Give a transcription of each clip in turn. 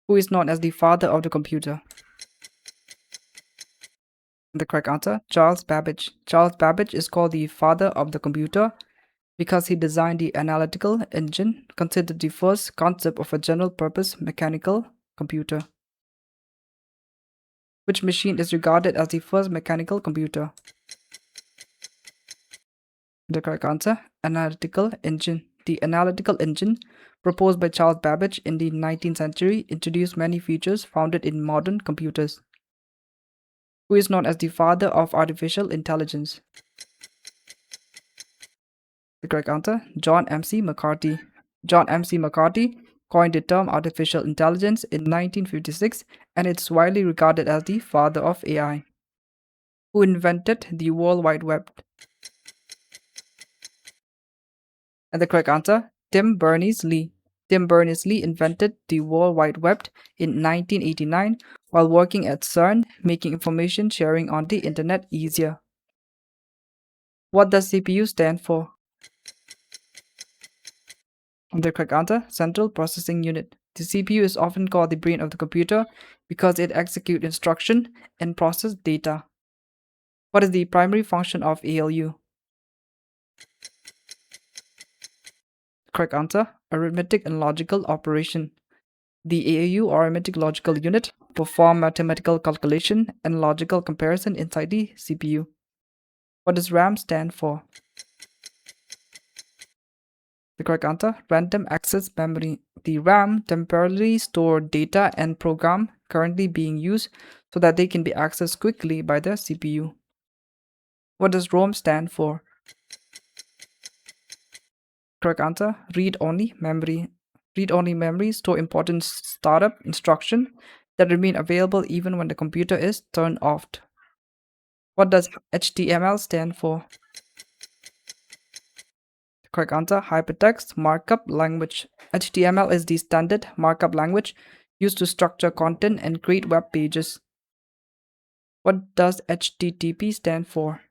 Who is known as the father of the computer? The correct answer, Charles Babbage. Charles Babbage is called the father of the computer because he designed the analytical engine, considered the first concept of a general-purpose mechanical computer. Which machine is regarded as the first mechanical computer? The correct answer, analytical engine. The analytical engine, proposed by Charles Babbage in the 19th century, introduced many features found in modern computers. Who is known as the father of artificial intelligence? The correct answer, John M.C. McCarthy. John M.C. McCarthy coined the term artificial intelligence in 1956, and it's widely regarded as the father of AI. Who invented the World Wide Web? And the correct answer, Tim Berners-Lee. Tim Berners-Lee invented the World Wide Web in 1989 while working at CERN, making information sharing on the internet easier. What does CPU stand for? The correct answer, Central Processing Unit. The CPU is often called the brain of the computer because it executes instruction and processes data. What is the primary function of ALU? Correct answer, arithmetic and logical operation. The ALU, or arithmetic logical unit, perform mathematical calculation and logical comparison inside the CPU. What does RAM stand for? The correct answer, random access memory. The RAM temporarily store data and program currently being used so that they can be accessed quickly by the CPU. What does ROM stand for? Correct answer, read-only memory. Read-only memory store important startup instructions that remain available even when the computer is turned off. What does HTML stand for? Correct answer, hypertext markup language. HTML is the standard markup language used to structure content and create web pages. What does HTTP stand for?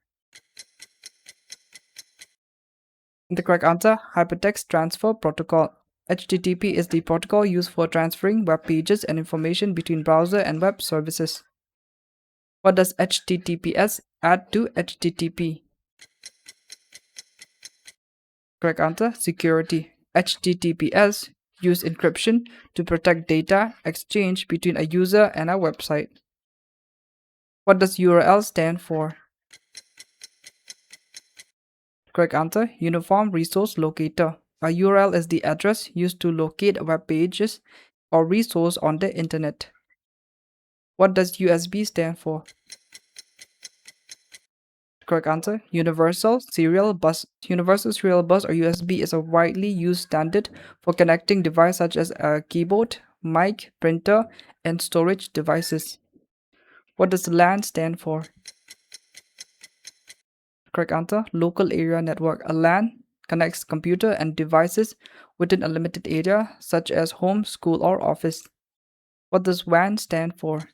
The correct answer, Hypertext Transfer Protocol. HTTP is the protocol used for transferring web pages and information between browser and web services. What does HTTPS add to HTTP? Correct answer, security. HTTPS use encryption to protect data exchange between a user and a website. What does URL stand for? Correct answer, Uniform Resource Locator. A URL is the address used to locate web pages or resource on the internet. What does USB stand for? Correct answer, Universal Serial Bus. Universal Serial Bus, or USB, is a widely used standard for connecting devices such as a keyboard, mic, printer, and storage devices. What does LAN stand for? Correct answer, Local Area Network. A LAN connects computer and devices within a limited area, such as home, school, or office. What does WAN stand for?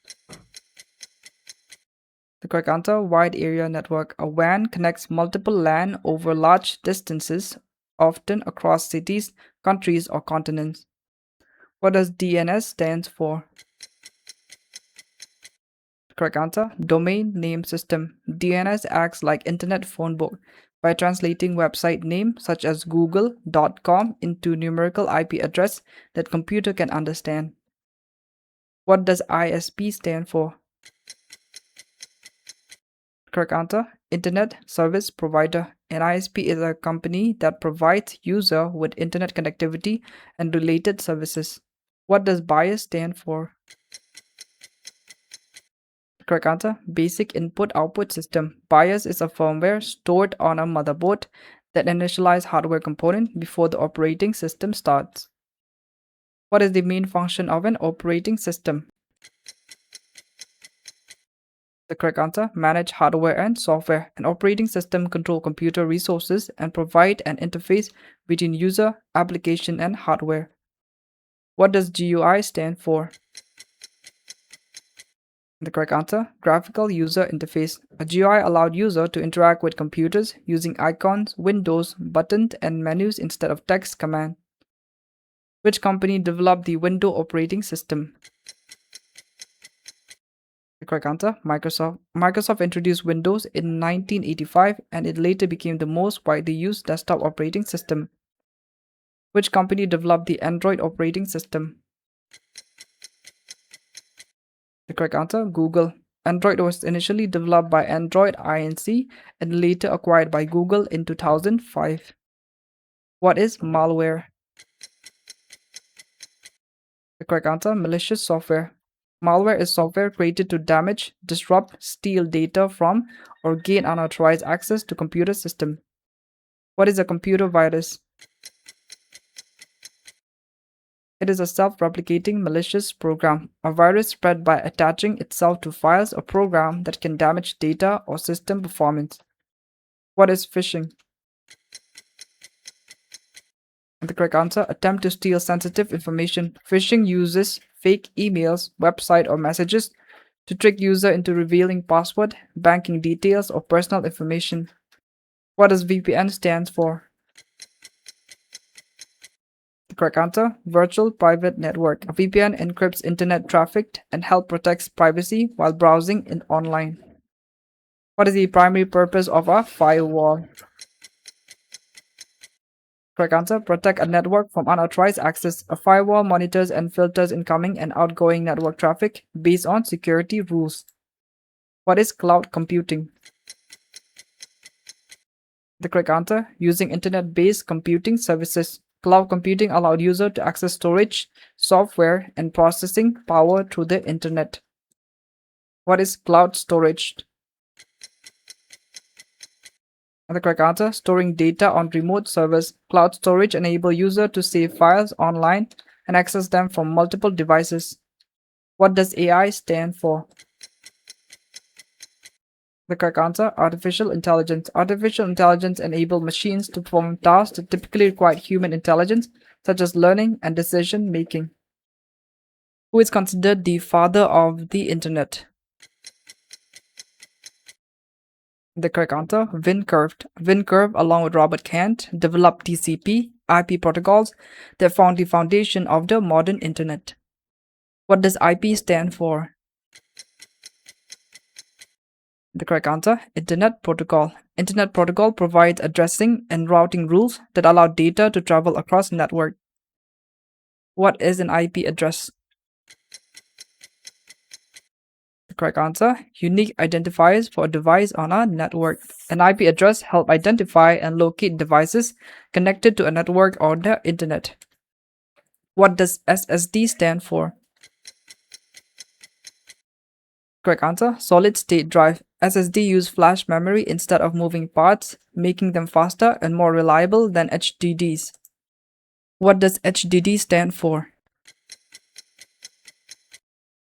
The correct answer, Wide Area Network. A WAN connects multiple LAN over large distances, often across cities, countries, or continents. What does DNS stand for? Correct answer, Domain Name System. DNS acts like Internet Phone Book by translating website name such as google.com into numerical IP address that computer can understand. What does ISP stand for? Correct answer, Internet Service Provider. An ISP is a company that provides user with internet connectivity and related services. What does BIOS stand for? Correct answer, Basic Input-Output System. BIOS is a firmware stored on a motherboard that initializes hardware component before the operating system starts. What is the main function of an operating system? The correct answer, manage hardware and software. An operating system controls computer resources and provide an interface between user, application, and hardware. What does GUI stand for? The correct answer, Graphical User Interface. A GUI allowed user to interact with computers using icons, windows, buttons, and menus instead of text command. Which company developed the Windows operating system? The correct answer, Microsoft. Microsoft introduced Windows in 1985 and it later became the most widely used desktop operating system. Which company developed the Android operating system? The correct answer, Google. Android was initially developed by Android Inc. and later acquired by Google in 2005. What is malware? The correct answer, malicious software. Malware is software created to damage, disrupt, steal data from, or gain unauthorized access to computer system. What is a computer virus? It is a self-replicating malicious program, a virus spread by attaching itself to files or program that can damage data or system performance. What is phishing? The correct answer, attempt to steal sensitive information. Phishing uses fake emails, website, or messages to trick user into revealing password, banking details, or personal information. What does VPN stand for? The correct answer, virtual private network. A VPN encrypts internet traffic and help protects privacy while browsing in online. What is the primary purpose of a firewall? Correct answer, protect a network from unauthorized access. A firewall monitors and filters incoming and outgoing network traffic based on security rules. What is cloud computing? The correct answer, using internet-based computing services. Cloud computing allowed users to access storage, software, and processing power through the internet. What is cloud storage? And the correct answer, storing data on remote servers. Cloud storage enables users to save files online and access them from multiple devices. What does AI stand for? The correct answer, artificial intelligence. Artificial intelligence enables machines to perform tasks that typically require human intelligence, such as learning and decision making. Who is considered the father of the internet? The correct answer, Wincurve. Wincurve, along with Robert Kant, developed TCP/IP protocols that found the foundation of the modern internet. What does IP stand for? The correct answer, Internet Protocol. Internet Protocol provides addressing and routing rules that allow data to travel across network. What is an IP address? The correct answer, unique identifiers for a device on a network. An IP address helps identify and locate devices connected to a network or the internet. What does SSD stand for? Correct answer, solid state drive. SSD use flash memory instead of moving parts, making them faster and more reliable than HDDs. What does HDD stand for?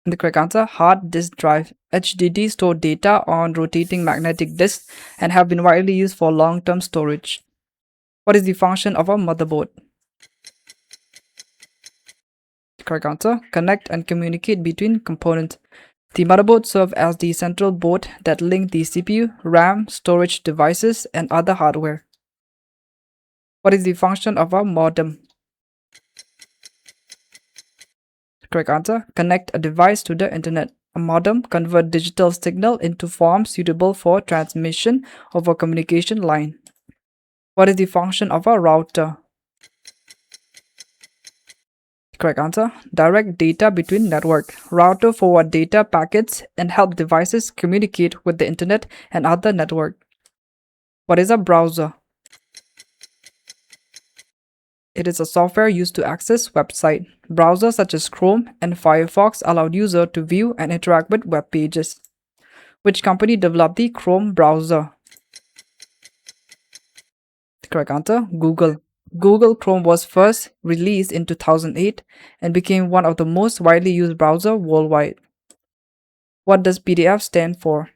The correct answer, hard disk drive. HDD store data on rotating magnetic disks and have been widely used for long-term storage. What is the function of a motherboard? The correct answer, connect and communicate between components. The motherboard serves as the central board that links the CPU, RAM, storage devices, and other hardware. What is the function of a modem? The correct answer, connect a device to the internet. A modem converts digital signal into form suitable for transmission over a communication line. What is the function of a router? Correct answer, direct data between network. Router forward data packets and help devices communicate with the internet and other network. What is a browser? It is a software used to access website. Browsers such as Chrome and Firefox allow users to view and interact with web pages. Which company developed the Chrome browser? The correct answer, Google. Google Chrome was first released in 2008 and became one of the most widely used browsers worldwide. What does PDF stand for?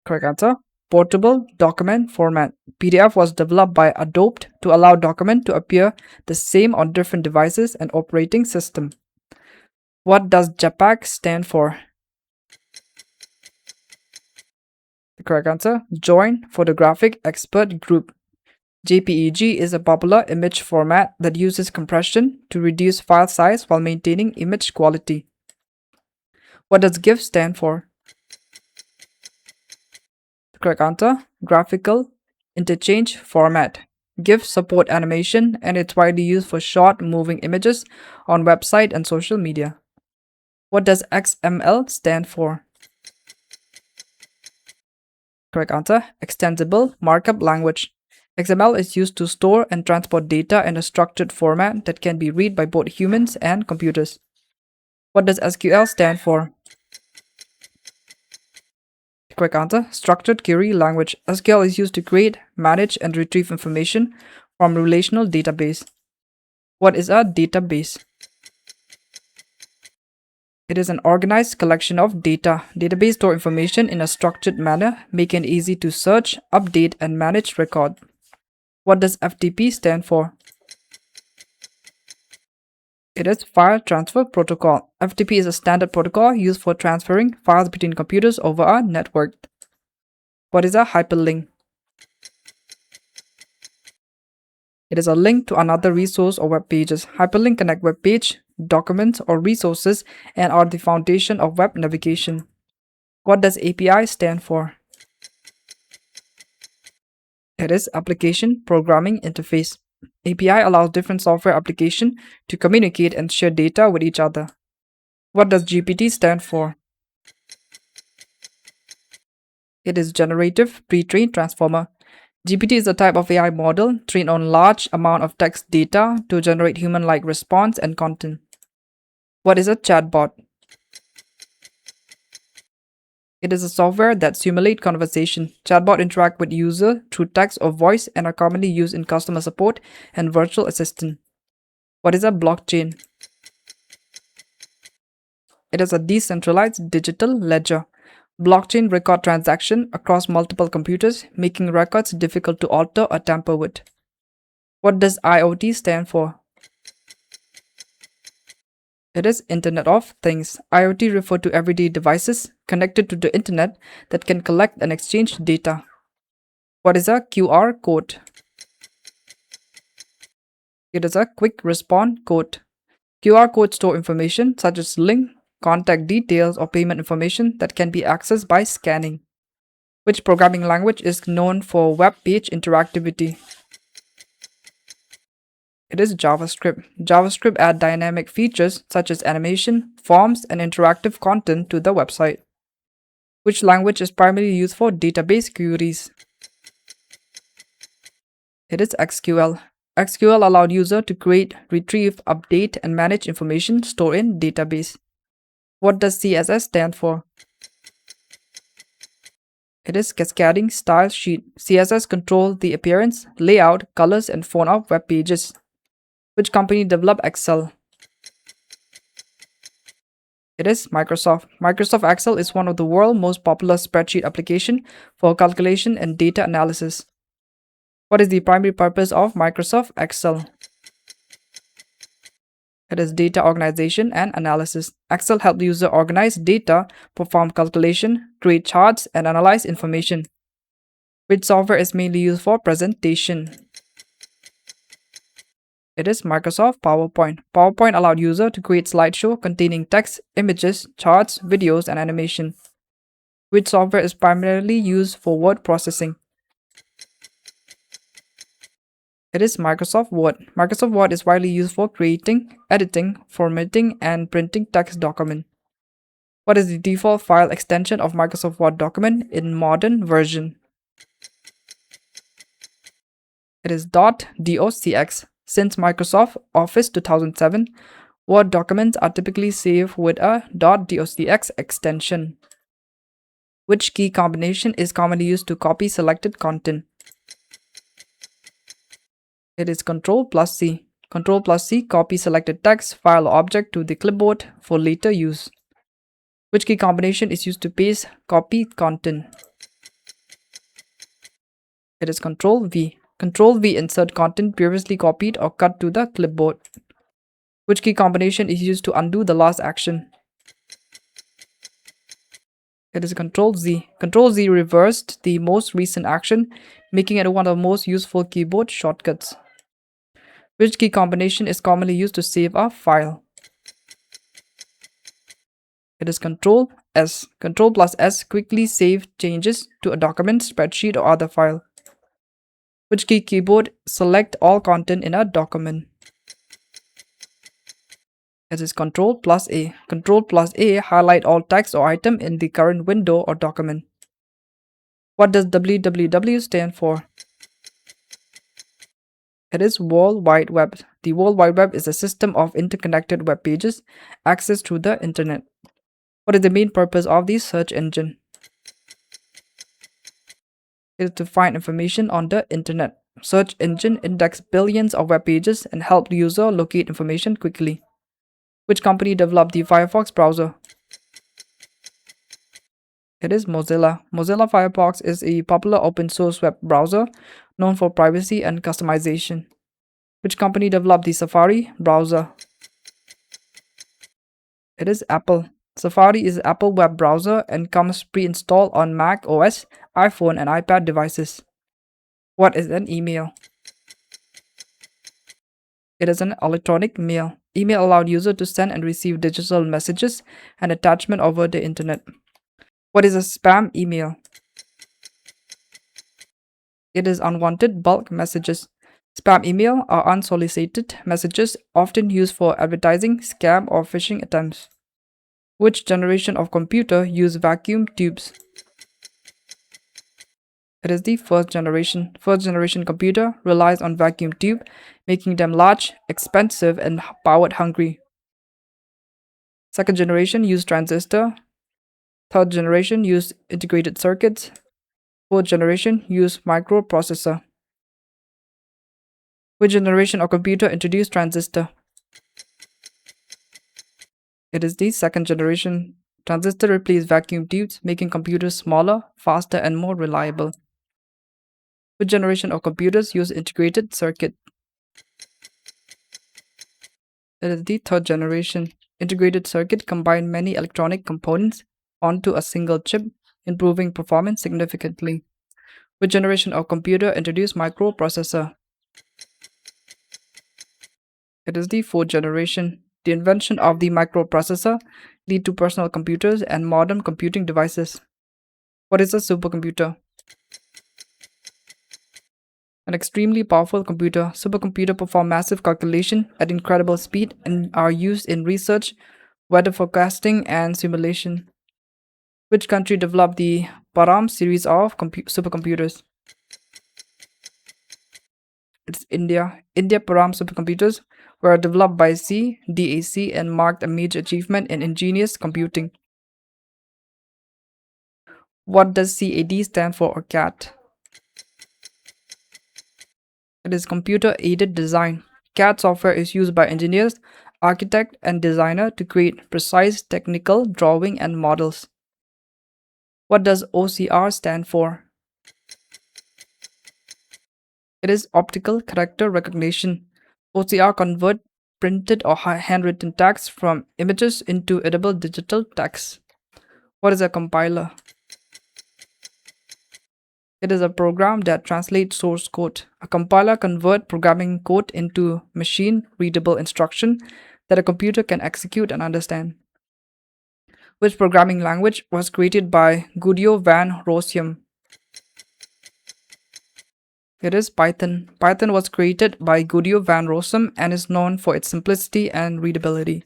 Correct answer, portable document format. PDF was developed by Adobe to allow documents to appear the same on different devices and operating systems. What does JPEG stand for? The correct answer, Joint Photographic Expert Group. JPEG is a popular image format that uses compression to reduce file size while maintaining image quality. What does GIF stand for? The correct answer, graphical interchange format. GIFs support animation and it's widely used for short moving images on website and social media. What does XML stand for? Correct answer, extensible markup language. XML is used to store and transport data in a structured format that can be read by both humans and computers. What does SQL stand for? Correct answer, structured query language. SQL is used to create, manage, and retrieve information from a relational database. What is a database? It is an organized collection of data. Database store information in a structured manner, making it easy to search, update, and manage record. What does FTP stand for? It is File Transfer Protocol. FTP is a standard protocol used for transferring files between computers over a network. What is a hyperlink? It is a link to another resource or web pages. Hyperlink connect web page, documents, or resources and are the foundation of web navigation. What does API stand for? It is Application Programming Interface. API allows different software applications to communicate and share data with each other. What does GPT stand for? It is Generative Pre-trained Transformer. GPT is a type of AI model trained on large amount of text data to generate human-like response and content. What is a chatbot? It is a software that simulates conversation. Chatbot interact with user through text or voice and are commonly used in customer support and virtual assistant. What is a blockchain? It is a decentralized digital ledger. Blockchain record transactions across multiple computers, making records difficult to alter or tamper with. What does IoT stand for? It is Internet of Things. IoT refer to everyday devices connected to the internet that can collect and exchange data. What is a QR code? It is a quick response code. QR codes store information such as link, contact details, or payment information that can be accessed by scanning. Which programming language is known for web page interactivity? It is JavaScript. JavaScript adds dynamic features such as animation, forms, and interactive content to the website. Which language is primarily used for database queries? It is SQL. SQL allowed user to create, retrieve, update, and manage information stored in database. What does CSS stand for? It is Cascading Style Sheet. CSS controls the appearance, layout, colors, and font of web pages. Which company developed Excel? It is Microsoft. Microsoft Excel is one of the world's most popular spreadsheet application for calculation and data analysis. What is the primary purpose of Microsoft Excel? It is data organization and analysis. Excel helps the user organize data, perform calculation, create charts, and analyze information. Which software is mainly used for presentation? It is Microsoft PowerPoint. PowerPoint allowed user to create slideshow containing text, images, charts, videos, and animation. Which software is primarily used for word processing? It is Microsoft Word. Microsoft Word is widely used for creating, editing, formatting, and printing text document. What is the default file extension of Microsoft Word document in modern version? It is .docx. Since Microsoft Office 2007, Word documents are typically saved with a .docx extension. Which key combination is commonly used to copy selected content? It is Ctrl+C. Ctrl+C copy selected text, file, or object to the clipboard for later use. Which key combination is used to paste copied content? It is Ctrl+V. Ctrl+V insert content previously copied or cut to the clipboard. Which key combination is used to undo the last action? It is Ctrl+Z. Ctrl+Z reversed the most recent action, making it one of the most useful keyboard shortcuts. Which key combination is commonly used to save a file? It is Control S. Control plus S quickly save changes to a document, spreadsheet, or other file. Which key keyboard select all content in a document? It is Control plus A. Control plus A highlight all text or item in the current window or document. What does www stand for? It is World Wide Web. The World Wide Web is a system of interconnected web pages accessed through the internet. What is the main purpose of the search engine? It is to find information on the internet. Search engine index billions of web pages and help the user locate information quickly. Which company developed the Firefox browser? It is Mozilla. Mozilla Firefox is a popular open source web browser known for privacy and customization. Which company developed the Safari browser? It is Apple. Safari is an Apple web browser and comes pre-installed on Mac OS, iPhone, and iPad devices. What is an email? It is an electronic mail. Email allowed users to send and receive digital messages and attachment over the internet. What is a spam email? It is unwanted bulk messages. Spam email are unsolicited messages often used for advertising, scam, or phishing attempts. Which generation of computer use vacuum tubes? It is the first generation. First generation computer relies on vacuum tube, making them large, expensive, and power hungry. Second generation use transistor. Third generation use integrated circuits. Fourth generation use microprocessor. Which generation of computer introduced transistor? It is the second generation. Transistor replaced vacuum tubes, making computers smaller, faster, and more reliable. Which generation of computers use integrated circuit? It is the third generation. Integrated circuit combine many electronic components onto a single chip, improving performance significantly. Which generation of computer introduced microprocessor? It is the fourth generation. The invention of the microprocessor led to personal computers and modern computing devices. What is a supercomputer? An extremely powerful computer. Supercomputer perform massive calculation at incredible speed and are used in research, weather forecasting, and simulation. Which country developed the Param series of supercomputers? It's India. India Param supercomputers were developed by CDAC and marked a major achievement in ingenious computing. What does CAD stand for, or CAD? It is computer aided design. CAD software is used by engineers, architect, and designer to create precise technical drawing and models. What does OCR stand for? It is optical character recognition. OCR convert printed or handwritten text from images into edible digital text. What is a compiler? It is a program that translates source code. A compiler converts programming code into machine-readable instruction that a computer can execute and understand. Which programming language was created by Guido van Rossum? It is Python. Python was created by Guido van Rossum and is known for its simplicity and readability.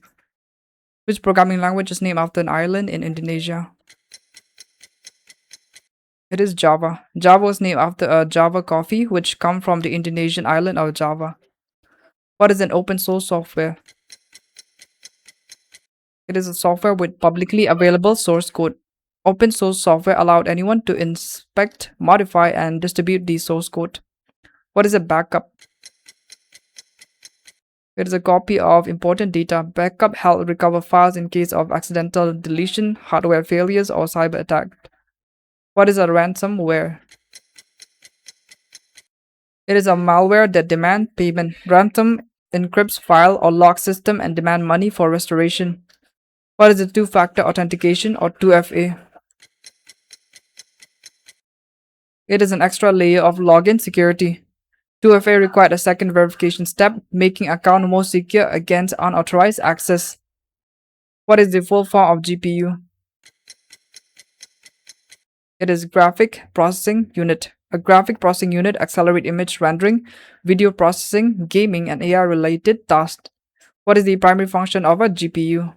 Which programming language is named after an island in Indonesia? It is Java. Java was named after a Java coffee, which come from the Indonesian island of Java. What is an open source software? It is a software with publicly available source code. Open source software allowed anyone to inspect, modify, and distribute the source code. What is a backup? It is a copy of important data. Backup help recover files in case of accidental deletion, hardware failures, or cyber attack. What is a ransomware? It is a malware that demands payment. Ransom encrypts file or lock system and demand money for restoration. What is a two-factor authentication, or 2FA? It is an extra layer of login security. 2FA required a second verification step, making account more secure against unauthorized access. What is the full form of GPU? It is graphic processing unit. A graphic processing unit accelerates image rendering, video processing, gaming, and AI related tasks. What is the primary function of a GPU?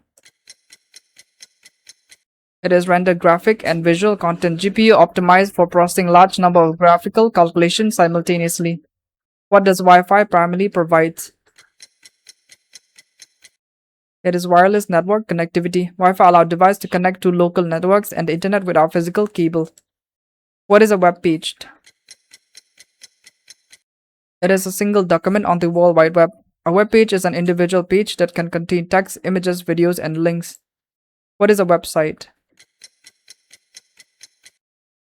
It is render graphic and visual content. GPU optimized for processing large number of graphical calculations simultaneously. What does Wi-Fi primarily provide? It is wireless network connectivity. Wi-Fi allows device to connect to local networks and the internet without physical cable. What is a web page? It is a single document on the World Wide Web. A web page is an individual page that can contain text, images, videos, and links. What is a website?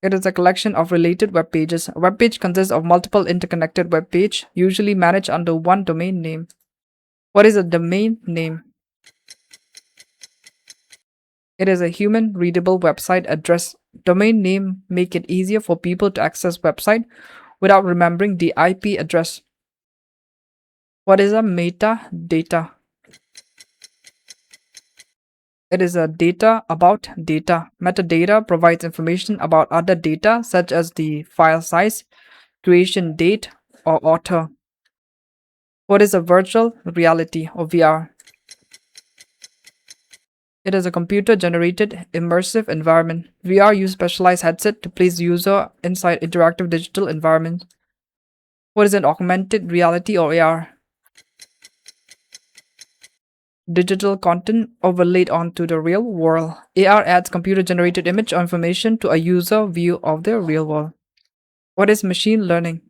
It is a collection of related web pages. A web page consists of multiple interconnected web pages, usually managed under one domain name. What is a domain name? It is a human readable website address. Domain name make it easier for people to access website without remembering the IP address. What is a metadata? It is a data about data. Metadata provides information about other data such as the file size, creation date, or author. What is a virtual reality or VR? It is a computer-generated immersive environment. VR use specialized headset to place user inside interactive digital environment. What is an augmented reality or AR? Digital content overlaid onto the real world. AR adds computer-generated image or information to a user view of the real world. What is machine learning?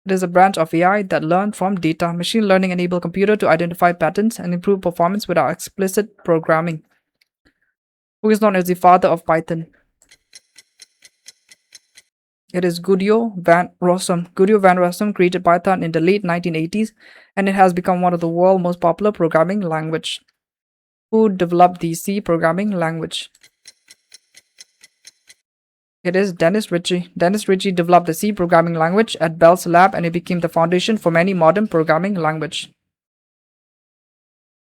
It is a branch of AI that learn from data. Machine learning enables computer to identify patterns and improve performance without explicit programming. Who is known as the father of Python? It is Guido van Rossum. Guido van Rossum created Python in the late 1980s, and it has become one of the world's most popular programming language. Who developed the C programming language? It is Dennis Ritchie. Dennis Ritchie developed the C programming language at Bell's lab, and it became the foundation for many modern programming languages.